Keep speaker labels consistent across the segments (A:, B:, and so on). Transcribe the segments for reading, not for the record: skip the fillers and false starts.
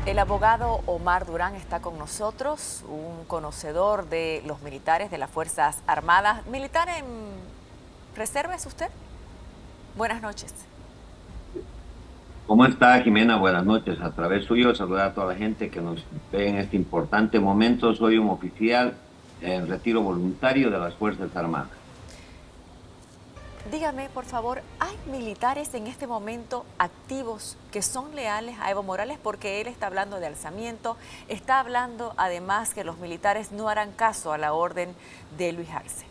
A: El abogado Omar Durán está con nosotros, un conocedor de los militares de las Fuerzas Armadas. ¿Militar en reserva es usted? Buenas noches.
B: ¿Cómo está, Jimena? Buenas noches. A través suyo, saludar a toda la gente que nos ve en este importante momento. Soy un oficial en retiro voluntario de las Fuerzas Armadas.
A: Dígame, por favor, ¿hay militares en este momento activos que son leales a Evo Morales? Porque él está hablando de alzamiento, está hablando además que los militares no harán caso a la orden de Luis Arce.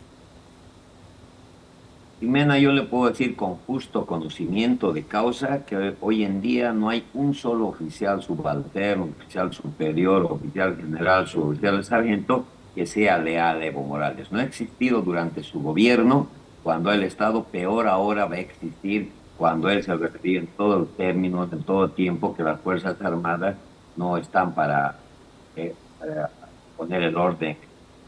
B: Jimena, yo le puedo decir con justo conocimiento de causa que hoy en día no hay un solo oficial subalterno, oficial superior, oficial general, suboficial sargento que sea leal a Evo Morales. No ha existido durante su gobierno, cuando el Estado peor ahora va a existir cuando él se refiere en todos los términos, en todo tiempo, que las Fuerzas Armadas no están para poner el orden en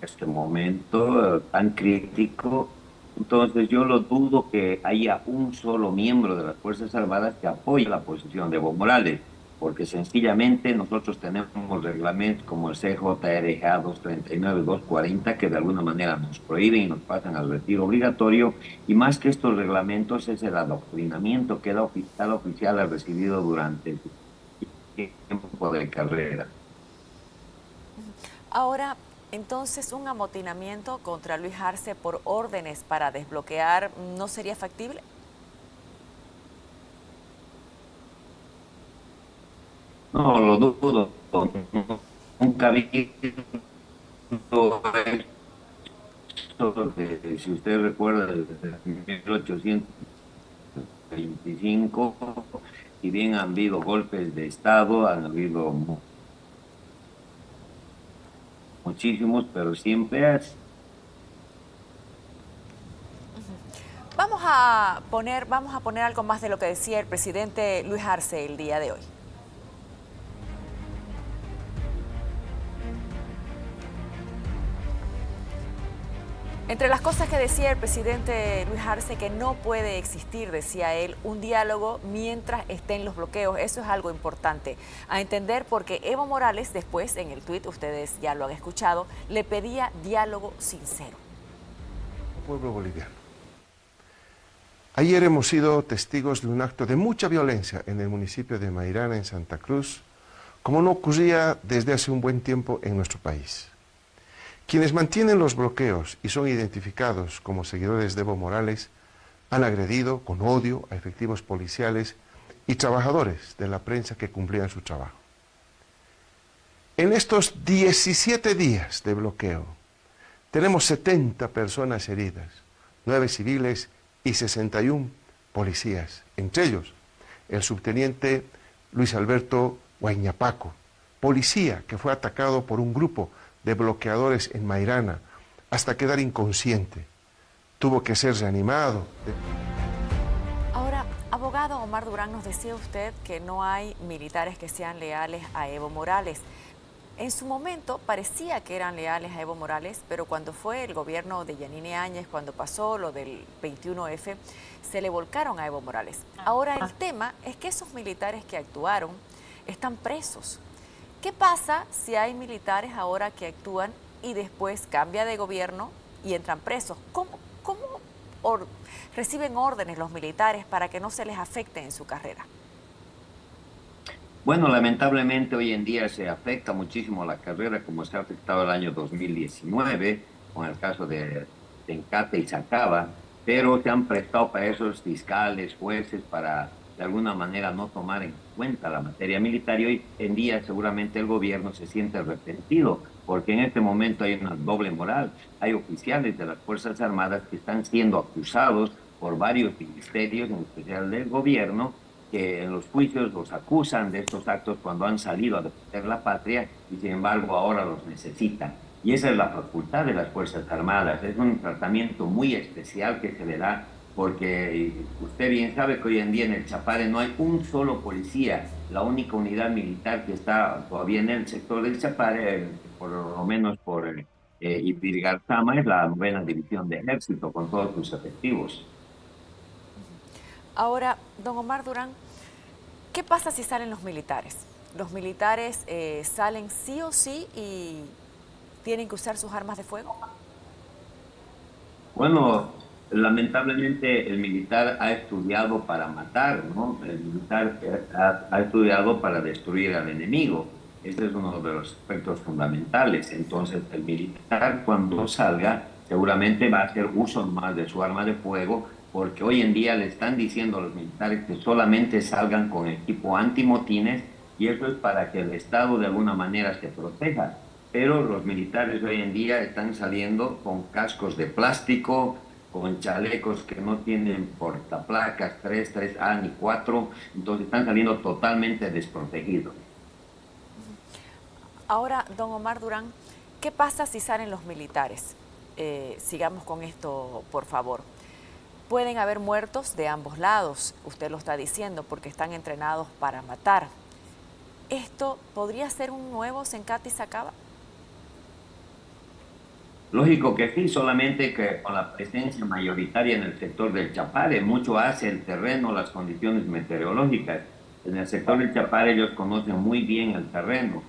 B: este momento tan crítico. Entonces yo lo dudo que haya un solo miembro de las Fuerzas Armadas que apoye la posición de Evo Morales, porque sencillamente nosotros tenemos reglamentos como el CJRA 239-240 que de alguna manera nos prohíben y nos pasan al retiro obligatorio, y más que estos reglamentos es el adoctrinamiento que cada oficial ha recibido durante su tiempo de carrera.
A: Ahora, entonces, un amotinamiento contra Luis Arce por órdenes para desbloquear no sería factible.
B: No, lo dudo. Nunca ha habido si usted recuerda, desde 1825, si bien han habido golpes de Estado, han habido muchísimos, pero siempre es.
A: Vamos a poner algo más de lo que decía el presidente Luis Arce el día de hoy. Entre las cosas que decía el presidente Luis Arce, que no puede existir, decía él, un diálogo mientras estén los bloqueos. Eso es algo importante a entender, porque Evo Morales después, en el tuit, ustedes ya lo han escuchado, le pedía diálogo sincero.
C: Pueblo boliviano. Ayer hemos sido testigos de un acto de mucha violencia en el municipio de Mairana, en Santa Cruz, como no ocurría desde hace un buen tiempo en nuestro país. Quienes mantienen los bloqueos y son identificados como seguidores de Evo Morales han agredido con odio a efectivos policiales y trabajadores de la prensa que cumplían su trabajo. En estos 17 días de bloqueo tenemos 70 personas heridas, 9 civiles y 61 policías, entre ellos el subteniente Luis Alberto Huayñapaco, policía que fue atacado por un grupo de bloqueadores en Mairana hasta quedar inconsciente. Tuvo que ser reanimado.
A: Ahora, abogado Omar Durán, nos decía usted que no hay militares que sean leales a Evo Morales. En su momento parecía que eran leales a Evo Morales, pero cuando fue el gobierno de Yanine Áñez, cuando pasó lo del 21F, se le volcaron a Evo Morales. Ahora el tema es que esos militares que actuaron están presos. ¿Qué pasa si hay militares ahora que actúan y después cambia de gobierno y entran presos? ¿Cómo reciben órdenes los militares para que no se les afecte en su carrera?
B: Bueno, lamentablemente hoy en día se afecta muchísimo la carrera, como se ha afectado el año 2019, con el caso de Tencate y Sacaba, pero se han prestado para esos fiscales, jueces, para de alguna manera no tomar en cuenta la materia militar, y hoy en día seguramente el gobierno se siente arrepentido, porque en este momento hay una doble moral. Hay oficiales de las Fuerzas Armadas que están siendo acusados por varios ministerios, en especial del gobierno, que en los juicios los acusan de estos actos cuando han salido a defender la patria y sin embargo ahora los necesitan. Y esa es la facultad de las Fuerzas Armadas. Es un tratamiento muy especial que se le da, porque usted bien sabe que hoy en día en el Chapare no hay un solo policía. La única unidad militar que está todavía en el sector del Chapare, por lo menos por Ibirgarzama, es la 9ª División de Ejército con todos sus efectivos.
A: Ahora, don Omar Durán, ¿qué pasa si salen los militares? los militares salen sí o sí y tienen que usar sus armas de fuego.
B: Bueno, lamentablemente el militar ha estudiado para matar, ¿no? El militar ha estudiado para destruir al enemigo. Ese es uno de los aspectos fundamentales. Entonces, el militar cuando salga seguramente va a hacer uso más de su arma de fuego, porque hoy en día le están diciendo a los militares que solamente salgan con equipo antimotines, y eso es para que el Estado de alguna manera se proteja, pero los militares hoy en día están saliendo con cascos de plástico, con chalecos que no tienen portaplacas 3, 3A ni 4, entonces están saliendo totalmente desprotegidos.
A: Ahora, don Omar Durán, ¿qué pasa si salen los militares? Sigamos con esto, por favor. Pueden haber muertos de ambos lados, usted lo está diciendo, porque están entrenados para matar. ¿Esto podría ser un nuevo Sencata y Sacaba?
B: Lógico que sí, solamente que con la presencia mayoritaria en el sector del Chapare, mucho hace el terreno, las condiciones meteorológicas. En el sector del Chapare ellos conocen muy bien el terreno.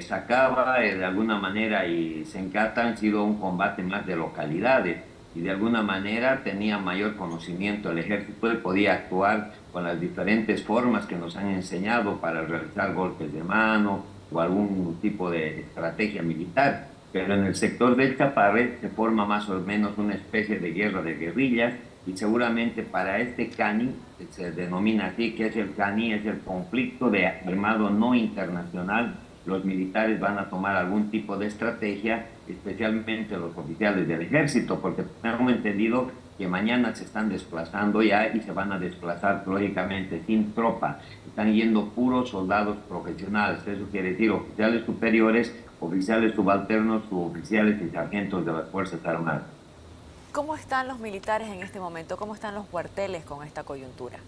B: Sacaba de alguna manera y Sencata han sido un combate más de localidades y de alguna manera tenía mayor conocimiento el ejército y podía actuar con las diferentes formas que nos han enseñado para realizar golpes de mano o algún tipo de estrategia militar. Pero en el sector del Chaparre se forma más o menos una especie de guerra de guerrillas y seguramente para este CANI, se denomina así, que es el CANI, es el conflicto de armado no internacional, los militares van a tomar algún tipo de estrategia, especialmente los oficiales del ejército, porque tenemos entendido que mañana se están desplazando ya y se van a desplazar lógicamente sin tropa. Están yendo puros soldados profesionales, eso quiere decir oficiales superiores, oficiales subalternos, suboficiales y sargentos de las Fuerzas Armadas.
A: ¿Cómo están los militares en este momento? ¿Cómo están los cuarteles con esta coyuntura?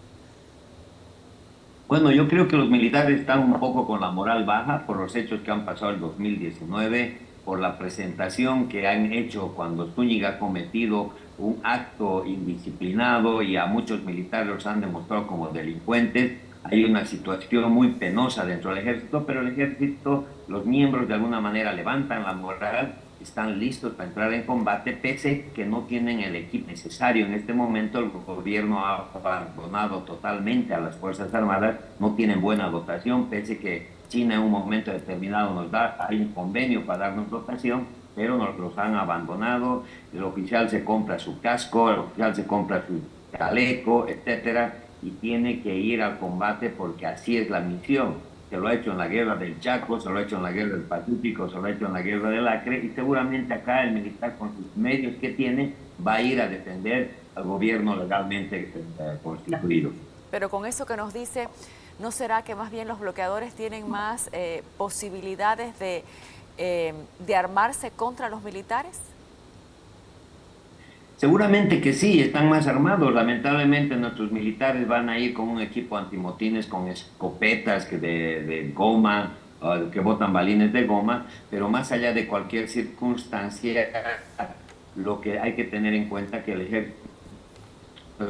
B: Bueno, yo creo que los militares están un poco con la moral baja por los hechos que han pasado el 2019, por la presentación que han hecho cuando Zúñiga ha cometido un acto indisciplinado y a muchos militares los han demostrado como delincuentes. Hay una situación muy penosa dentro del ejército, pero el ejército, los miembros de alguna manera levantan la moral, están listos para entrar en combate, pese que no tienen el equipo necesario. En este momento el gobierno ha abandonado totalmente a las Fuerzas Armadas, no tienen buena dotación, pese que China en un momento determinado nos da, hay un convenio para darnos dotación, pero nos los han abandonado. El oficial se compra su casco, el oficial se compra su chaleco, etcétera, y tiene que ir al combate porque así es la misión. Se lo ha hecho en la guerra del Chaco, se lo ha hecho en la guerra del Pacífico, se lo ha hecho en la guerra del Acre, y seguramente acá el militar con sus medios que tiene va a ir a defender al gobierno legalmente constituido.
A: Pero con eso que nos dice, ¿no será que más bien los bloqueadores tienen más posibilidades de armarse contra los militares?
B: Seguramente que sí, están más armados. Lamentablemente nuestros militares van a ir con un equipo antimotines, con escopetas de goma, que botan balines de goma, pero más allá de cualquier circunstancia, lo que hay que tener en cuenta es que el ejército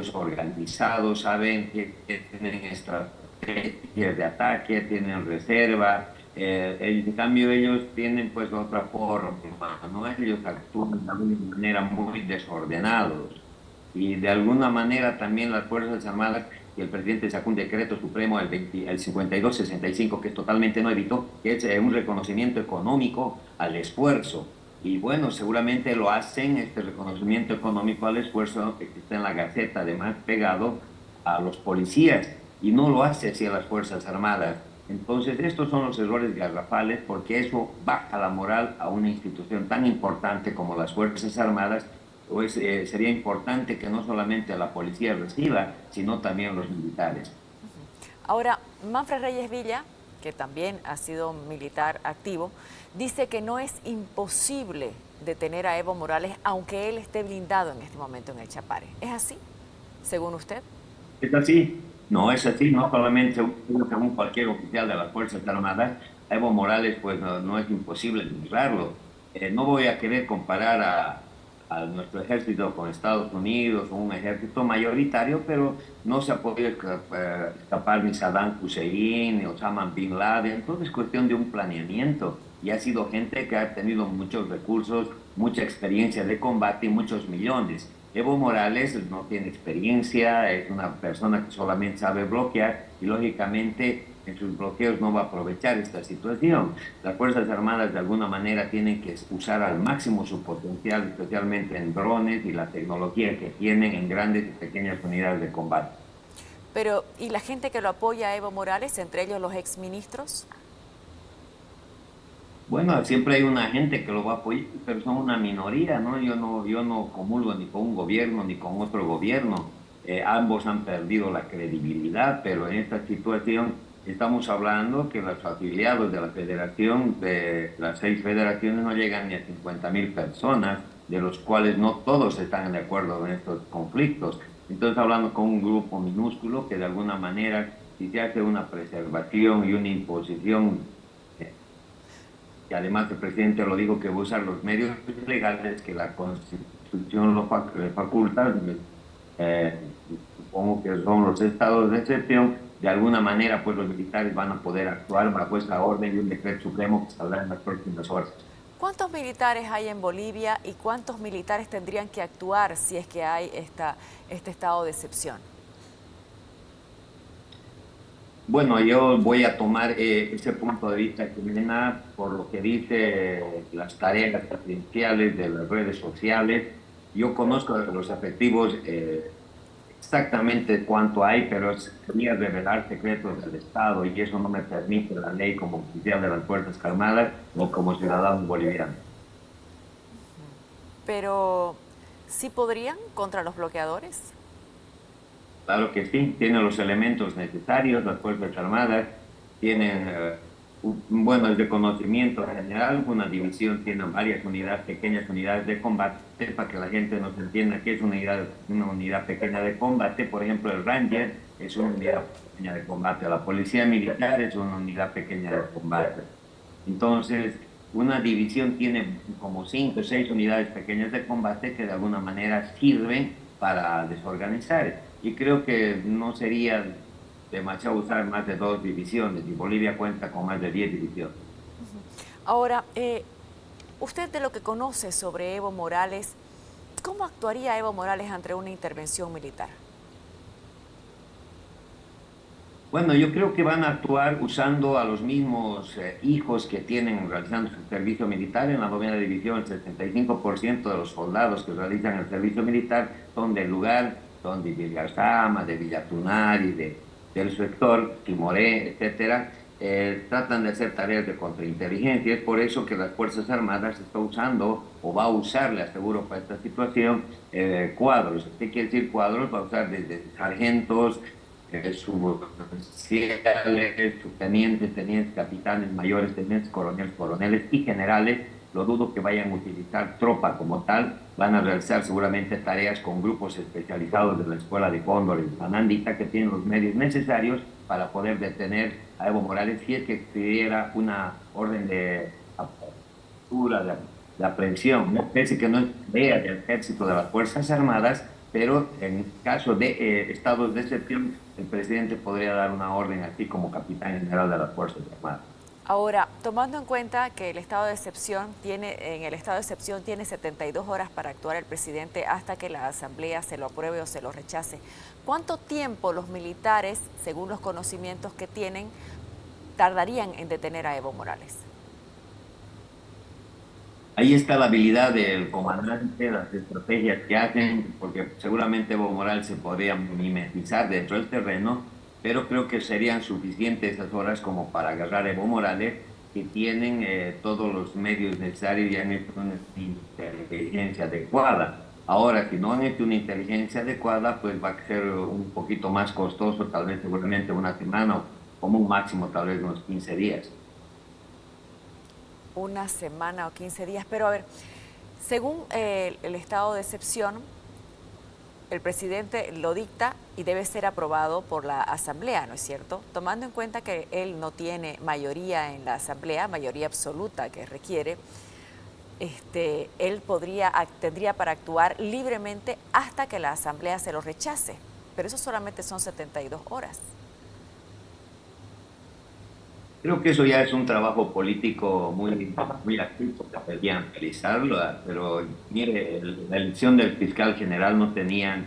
B: es organizado, saben que tienen estrategias de ataque, tienen reserva. En cambio ellos tienen pues otra forma, ¿no? Ellos actúan de alguna manera muy desordenados y de alguna manera también las Fuerzas Armadas, y el presidente sacó un decreto supremo, el 5265, que es totalmente nuevito, que es un reconocimiento económico al esfuerzo. Y bueno, seguramente lo hacen, este reconocimiento económico al esfuerzo, que está en la Gaceta, además pegado a los policías, y no lo hace así a las Fuerzas Armadas. Entonces, estos son los errores garrafales, porque eso baja la moral a una institución tan importante como las Fuerzas Armadas. Pues sería importante que no solamente la policía reciba, sino también los militares.
A: Ahora, Manfred Reyes Villa, que también ha sido militar activo, dice que no es imposible detener a Evo Morales, aunque él esté blindado en este momento en el Chapare. ¿Es así, según usted?
B: ¿Es así? No es así, no solamente según cualquier oficial de las Fuerzas Armadas. A Evo Morales pues no es imposible librarlo. No voy a querer comparar a nuestro ejército con Estados Unidos, un ejército mayoritario, pero no se ha podido escapar ni Saddam Hussein, ni Osama Bin Laden. Entonces es cuestión de un planeamiento y ha sido gente que ha tenido muchos recursos, mucha experiencia de combate y muchos millones. Evo Morales no tiene experiencia, es una persona que solamente sabe bloquear y lógicamente en sus bloqueos no va a aprovechar esta situación. Las Fuerzas Armadas de alguna manera tienen que usar al máximo su potencial, especialmente en drones y la tecnología que tienen en grandes y pequeñas unidades de combate.
A: Pero, ¿y la gente que lo apoya a Evo Morales, entre ellos los exministros?
B: Bueno, siempre hay una gente que lo va a apoyar, pero son una minoría, ¿no? Yo no comulgo ni con un gobierno ni con otro gobierno. Ambos han perdido la credibilidad, pero en esta situación estamos hablando que los afiliados de la federación, de las 6 federaciones, no llegan ni a 50.000 personas, de los cuales no todos están de acuerdo en estos conflictos. Entonces, hablando con un grupo minúsculo que de alguna manera, si se hace una preservación y una imposición, y además el presidente lo dijo, que va a usar los medios legales que la Constitución le faculta, supongo que son los estados de excepción, de alguna manera pues los militares van a poder actuar bajo esta orden y un decreto supremo que saldrá en las próximas horas.
A: ¿Cuántos militares hay en Bolivia y cuántos militares tendrían que actuar si es que hay este estado de excepción?
B: Bueno, yo voy a tomar ese punto de vista que me da por lo que dice las tareas presidenciales de las redes sociales. Yo conozco los efectivos exactamente cuánto hay, pero sería revelar secretos del Estado y eso no me permite la ley como oficial de las Fuerzas Armadas o como ciudadano boliviano.
A: Pero, ¿sí podrían contra los bloqueadores?
B: Claro que sí, tienen los elementos necesarios, las Fuerzas Armadas tienen, bueno, el reconocimiento general, una división tiene varias unidades, pequeñas unidades de combate, para que la gente nos entienda que es una unidad pequeña de combate. Por ejemplo, el Ranger es una unidad pequeña de combate, la Policía Militar es una unidad pequeña de combate. Entonces, una división tiene como 5 o 6 unidades pequeñas de combate que de alguna manera sirven para desorganizar. Y creo que no sería demasiado usar más de 2 divisiones, y Bolivia cuenta con más de 10 divisiones.
A: Ahora, usted de lo que conoce sobre Evo Morales, ¿cómo actuaría Evo Morales ante una intervención militar?
B: Bueno, yo creo que van a actuar usando a los mismos hijos que tienen realizando su servicio militar. En la 9ª división, el 75% de los soldados que realizan el servicio militar son del lugar, son de Villasama, de Villatunari, del sector Timoré, etcétera. Tratan de hacer tareas de contrainteligencia. Es por eso que las Fuerzas Armadas está usando, o va a usar, le aseguro para esta situación, cuadros. ¿Qué quiere decir cuadros? Va a usar desde sargentos, suboficiales, subtenientes, tenientes, capitanes, mayores, tenientes, coroneles, coroneles y generales. Lo dudo que vayan a utilizar tropa como tal. Van a realizar seguramente tareas con grupos especializados de la Escuela de Cóndor y Fanandita, que tienen los medios necesarios para poder detener a Evo Morales si es que existiera una orden de captura, de aprehensión. Me parece que no es idea del ejército, de las Fuerzas Armadas, pero en caso de estados de excepción, el presidente podría dar una orden así como capitán general de las Fuerzas Armadas.
A: Ahora, tomando en cuenta que el estado de excepción en el estado de excepción tiene 72 horas para actuar el presidente hasta que la Asamblea se lo apruebe o se lo rechace, ¿cuánto tiempo los militares, según los conocimientos que tienen, tardarían en detener a Evo Morales?
B: Ahí está la habilidad del comandante, las estrategias que hacen, porque seguramente Evo Morales se podría mimetizar dentro del terreno, pero creo que serían suficientes esas horas como para agarrar a Evo Morales, que tienen todos los medios necesarios y han hecho una inteligencia adecuada. Ahora, si no han hecho una inteligencia adecuada, pues va a ser un poquito más costoso, tal vez seguramente una semana o como un máximo tal vez unos 15 días.
A: Una semana o 15 días, pero a ver, según el estado de excepción, el presidente lo dicta y debe ser aprobado por la Asamblea, ¿no es cierto? Tomando en cuenta que él no tiene mayoría en la Asamblea, mayoría absoluta que requiere, él tendría para actuar libremente hasta que la Asamblea se lo rechace. Pero eso solamente son 72 horas.
B: Creo que eso ya es un trabajo político muy activo, deberían realizarlo, pero mire, la elección del fiscal general no tenían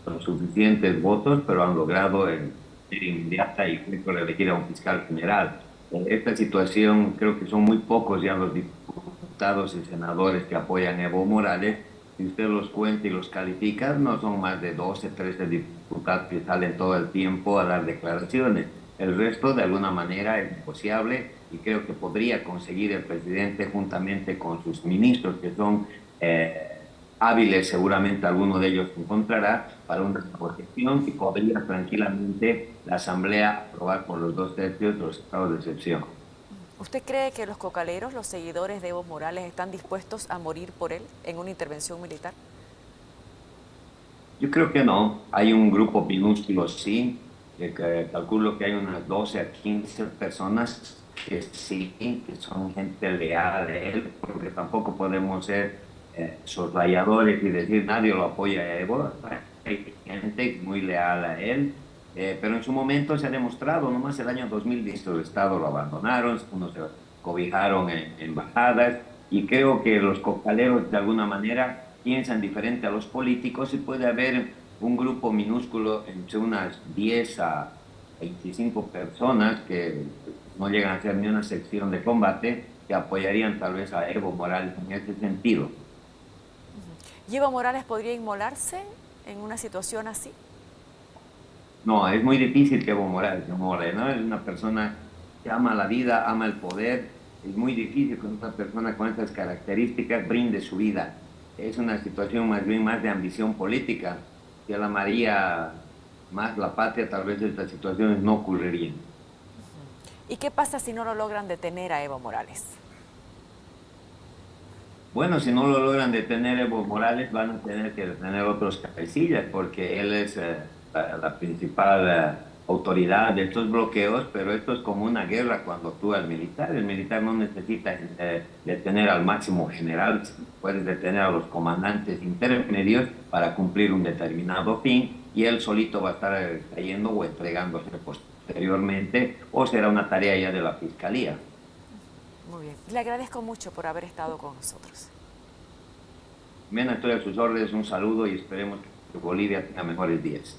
B: los suficientes votos, pero han logrado ir inmediata y creo elegir a un fiscal general. Esta situación, creo que son muy pocos ya los diputados y senadores que apoyan a Evo Morales. Si usted los cuenta y los califica, no son más de 12, 13 diputados que salen todo el tiempo a dar declaraciones. El resto, de alguna manera, es negociable y creo que podría conseguir el presidente juntamente con sus ministros, que son hábiles, seguramente alguno de ellos encontrará, para una negociación que podría tranquilamente la Asamblea aprobar por los 2/3 los estados de excepción.
A: ¿Usted cree que los cocaleros, los seguidores de Evo Morales, están dispuestos a morir por él en una intervención militar?
B: Yo creo que no. Hay un grupo minúsculo, sí, que calculo que hay unas 12 a 15 personas que sí, que son gente leal a él, porque tampoco podemos ser soslayadores y decir nadie lo apoya a Evo. Hay gente muy leal a él, pero en su momento se ha demostrado, nomás el año 2010 el Estado lo abandonaron, unos se cobijaron en embajadas, y creo que los cocaleros de alguna manera piensan diferente a los políticos y puede haber un grupo minúsculo entre unas 10 a 25 personas que no llegan a ser ni una sección de combate que apoyarían tal vez a Evo Morales en ese sentido.
A: ¿Y Evo Morales podría inmolarse en una situación así?
B: No, es muy difícil que Evo Morales se more, ¿no? Es una persona que ama la vida, ama el poder. Es muy difícil que una persona con estas características brinde su vida. Es una situación más bien más de ambición política. Si él amaría más la patria, tal vez estas situaciones no ocurrirían.
A: ¿Y qué pasa si no lo logran detener a Evo Morales?
B: Bueno, si no lo logran detener Evo Morales, van a tener que detener otros cabecillas, porque él es la principal autoridad de estos bloqueos, pero esto es como una guerra cuando actúa el militar. El militar no necesita detener al máximo general, puede detener a los comandantes intermedios para cumplir un determinado fin, y él solito va a estar cayendo o entregándose posteriormente, o será una tarea ya de la fiscalía.
A: Muy bien. Le agradezco mucho por haber estado con nosotros.
B: Mena, estoy a sus órdenes, un saludo y esperemos que Bolivia tenga mejores días.